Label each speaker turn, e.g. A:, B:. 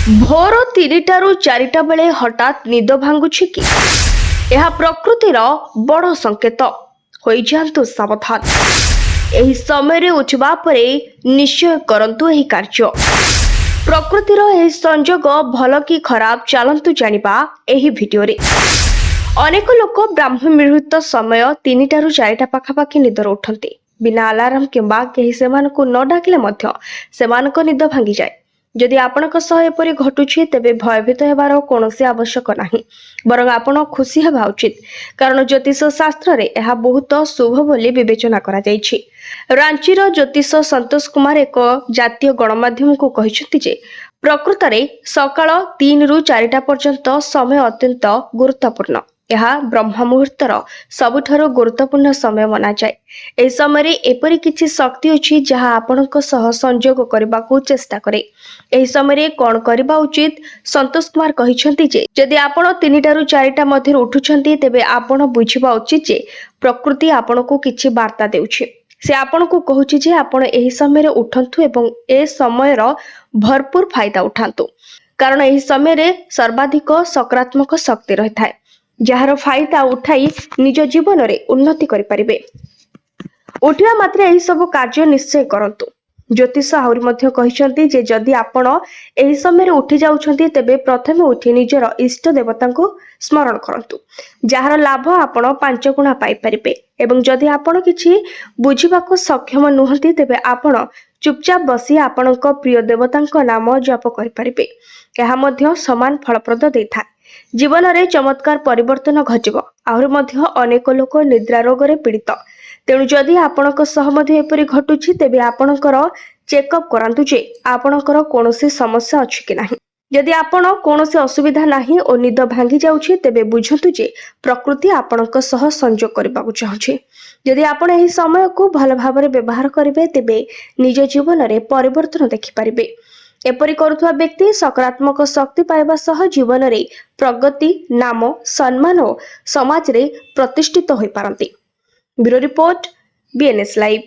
A: भोर 3टारू 4टा बेले हठात निद भांगुछि कि यह प्रकृतिर बड़ संकेत होई जांतु सावधान। एही समय रे उठवा परे निश्चय करंतु एही कार्य। प्रकृतिर एही संजोग भल कि खराब चलंतु जानिबा एही भिडियो रे। अनेक लोक ब्राह्म मुहूर्त समय 3टारू 4टा पाखापाखि निदर उठंती बिना अलार्म किंबा केही सेमानको न डाकिले मध्य सेमानको निद भांगी जाए। जदि आपणक सह एपरि घटुछि तेबे भयभीत हेबार कोनोसी आवश्यक नाही, बरং आपण खुशी हेबा उचित, कारण ज्योतिष शास्त्र रे एहा बहुत शुभ बोली विवेचना करा जायछि। रांचीर ज्योतिष संतोष कुमार एक जातीय गणमाध्यम को कहिसथि जे प्रकृत रे सकाळ 3 रु 4टा पर्यंत समय अत्यंत गुरुत्वपूर्ण। यह ब्रह्म मुहूर्तर सबुठारो गुरुत्वपूर्ण समय मना जाए। ए समय रे एपरि किछि शक्ति अछि जहा आपणक सह संयोग करबाकू चेष्टा करे। एही समय रे कोन करबा उचित संतोष कुमार कहिसथि जे जदि आपण 3टारू 4टा मध्ये उठुछंती तेबे आपण बुझिबा उचित जे प्रकृति आपणकू किछि वार्ता देउछि। से आपणकू कहूछि जे आपण एही समय रे उठंतु एवं ए समयर भरपूर फायदा उठांतु, कारण एही समय रे सर्वाधिक सकारात्मक शक्ति रहिथाय, जहार फायदा उठाई निज जीवन रे उन्नति करि परिबे। उठिया मात्र एही सब कार्य निश्चय करंतु। ज्योतिष आहुरी मध्य कहिसंती जे जदि आपण एही समय रे उठी जाउछंती तेबे प्रथमे उठी निजर इष्ट देवतांको स्मरण करंतु, जहार लाभ आपण 5 गुणा पाई परिबे। एवं जदि आपण किछि बुझिबाको सक्षम नुहंती तेबे आपण चुपचाप बसी आपणक प्रिय देवतांको नाम जप करि परिबे। एहा मध्य समान फलप्रद देथा। जीवन रे चमत्कार परिवर्तन घटिबो। आहुरी मध्य अनेक लोक निद्रा रोग रे पीड़ित। तेणु जदि आपणक सह मध्ये एपरि घटुछि तेबे आपणकर चेकअप करांतु जे आपणकर कोनोसी समस्या अछि कि नाही। यदि आपण कोनोसी असुविधा नाही ओ निद भांगी जाउछि तेबे बुझंतु जे प्रकृति आपणक सह संयोग करबाकू चाहुछि। यदि आपण एही समय को भल भाबरे व्यवहार करिवे तेबे निज जीवन रे परिवर्तन देखि परिबे। एपरि करुवा व्यक्ति सकारात्मक शक्ति पाइबा सह जीवन रे प्रगति, नाम, सम्मान और समाज रे प्रतिष्ठित होई पारंती। Bureau report, BNS live.